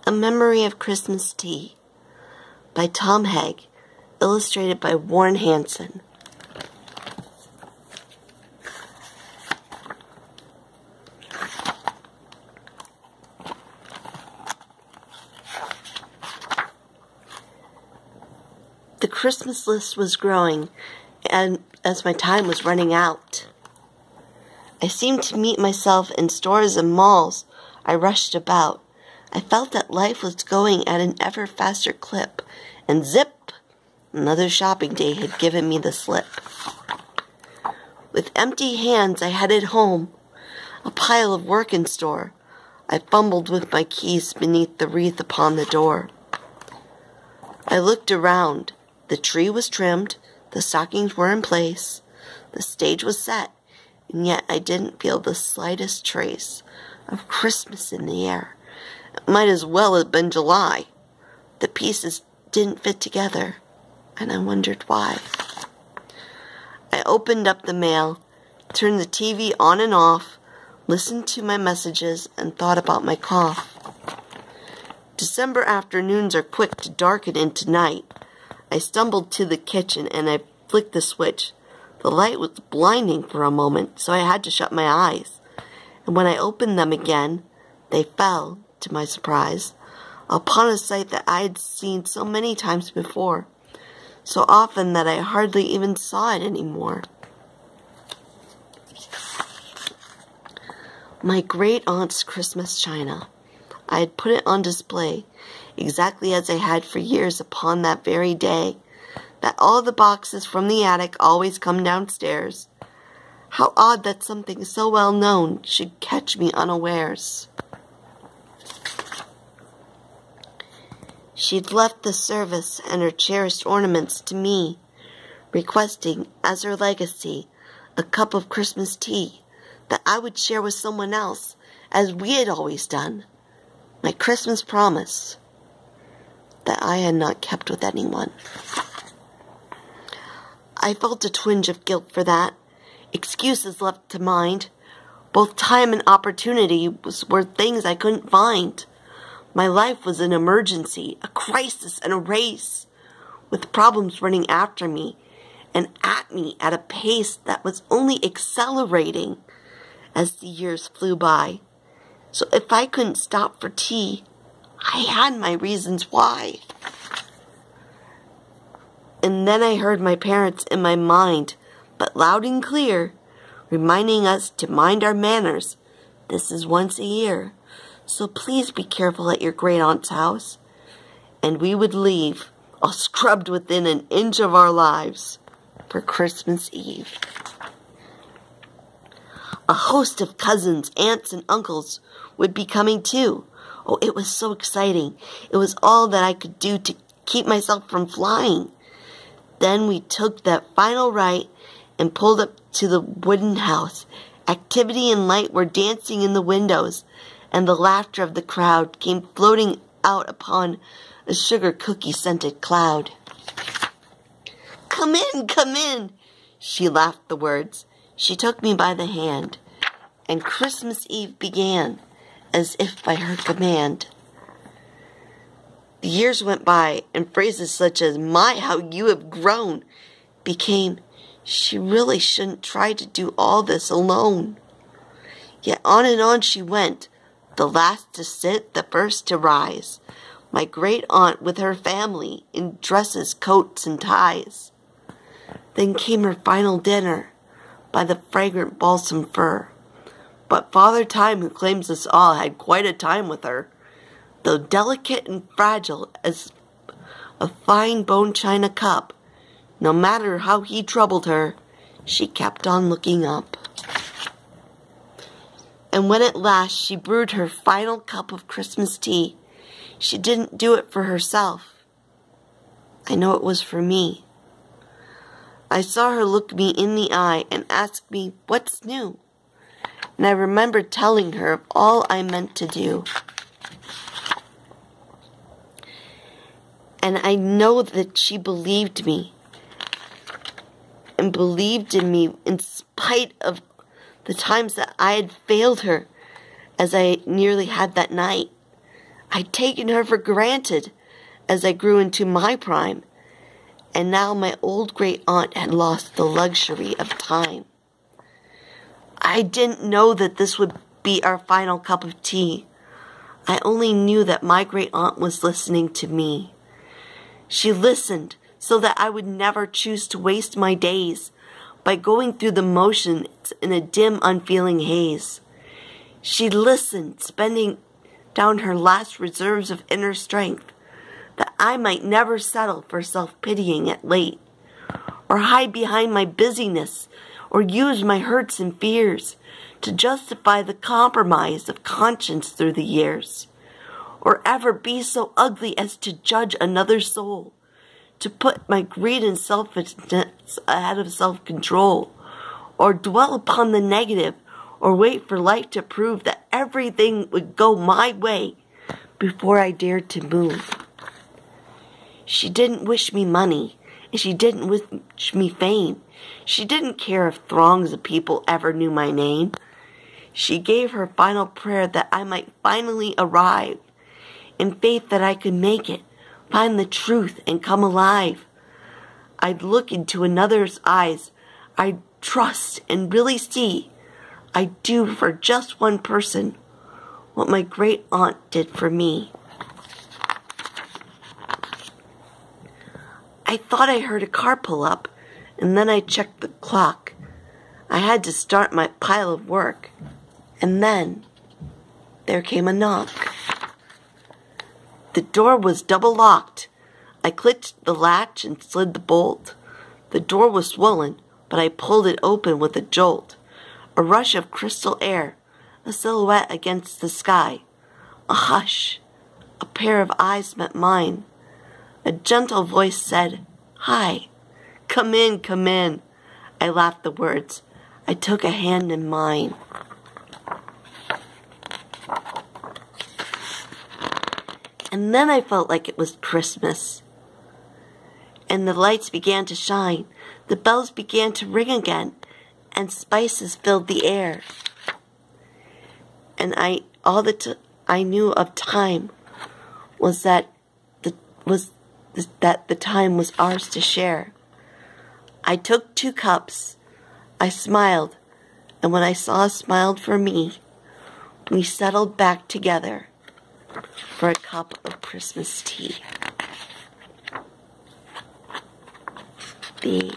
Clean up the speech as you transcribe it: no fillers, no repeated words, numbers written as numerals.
A Memory of Christmas Tea by Tom Haig, illustrated by Warren Hansen. The Christmas list was growing, and as my time was running out, I seemed to meet myself in stores and malls. I rushed about. I felt that life was going at an ever faster clip, and zip, another shopping day had given me the slip. With empty hands, I headed home, a pile of work in store. I fumbled with my keys beneath the wreath upon the door. I looked around. The tree was trimmed, the stockings were in place, the stage was set, and yet I didn't feel the slightest trace of Christmas in the air. It might as well have been July. The pieces didn't fit together, and I wondered why. I opened up the mail, turned the TV on and off, listened to my messages, and thought about my cough. December afternoons are quick to darken into night. I stumbled to the kitchen and I flicked the switch. The light was blinding for a moment, so I had to shut my eyes. And when I opened them again, they fell, to my surprise, upon a sight that I had seen so many times before, so often that I hardly even saw it anymore. My great-aunt's Christmas china. I had put it on display, exactly as I had for years upon that very day, that all the boxes from the attic always come downstairs. How odd that something so well known should catch me unawares. She'd left the service and her cherished ornaments to me, requesting, as her legacy, a cup of Christmas tea that I would share with someone else, as we had always done. My Christmas promise that I had not kept with anyone. I felt a twinge of guilt for that. Excuses left to mind. Both time and opportunity were things I couldn't find. My life was an emergency, a crisis, and a race, with problems running after me and at me at a pace that was only accelerating as the years flew by. So if I couldn't stop for tea, I had my reasons why. And then I heard my parents in my mind, but loud and clear, reminding us to mind our manners. This is once a year, so please be careful at your great-aunt's house. And we would leave, all scrubbed within an inch of our lives, for Christmas Eve. A host of cousins, aunts, and uncles would be coming too. Oh, it was so exciting. It was all that I could do to keep myself from flying. Then we took that final right and pulled up to the wooden house. Activity and light were dancing in the windows, and the laughter of the crowd came floating out upon a sugar cookie-scented cloud. "Come in, come in," she laughed the words. She took me by the hand, and Christmas Eve began, as if by her command. The years went by, and phrases such as, "My, how you have grown," became, "She really shouldn't try to do all this alone." Yet on and on she went, the last to sit, the first to rise, my great-aunt with her family in dresses, coats, and ties. Then came her final dinner, by the fragrant balsam fir. But Father Time, who claims us all, had quite a time with her. Though delicate and fragile as a fine bone china cup, no matter how he troubled her, she kept on looking up. And when at last she brewed her final cup of Christmas tea, she didn't do it for herself. I know it was for me. I saw her look me in the eye and ask me, "What's new?" And I remembered telling her of all I meant to do. And I know that she believed me, and believed in me in spite of the times that I had failed her, as I nearly had that night. I'd taken her for granted as I grew into my prime, and now my old great aunt had lost the luxury of time. I didn't know that this would be our final cup of tea. I only knew that my great aunt was listening to me. She listened so that I would never choose to waste my days by going through the motions in a dim, unfeeling haze. She listened, spending down her last reserves of inner strength, that I might never settle for self-pitying at late, or hide behind my busyness, or use my hurts and fears to justify the compromise of conscience through the years, or ever be so ugly as to judge another soul, to put my greed and selfishness ahead of self-control, or dwell upon the negative, or wait for life to prove that everything would go my way before I dared to move. She didn't wish me money, and she didn't wish me fame. She didn't care if throngs of people ever knew my name. She gave her final prayer that I might finally arrive, in faith that I could make it, find the truth, and come alive. I'd look into another's eyes, I'd trust and really see I'd do for just one person what my great aunt did for me. I thought I heard a car pull up, and then I checked the clock. I had to start my pile of work, and then there came a knock. The door was double locked. I clicked the latch and slid the bolt. The door was swollen, but I pulled it open with a jolt. A rush of crystal air, a silhouette against the sky. A hush. A pair of eyes met mine. A gentle voice said, "Hi, come in, come in." I laughed the words. I took a hand in mine. And then I felt like it was Christmas. And the lights began to shine. The bells began to ring again. And spices filled the air. And all that I knew of time was that the time was ours to share. I took 2 cups. I smiled, and when I saw a smiled for me, we settled back together for a cup of Christmas tea. The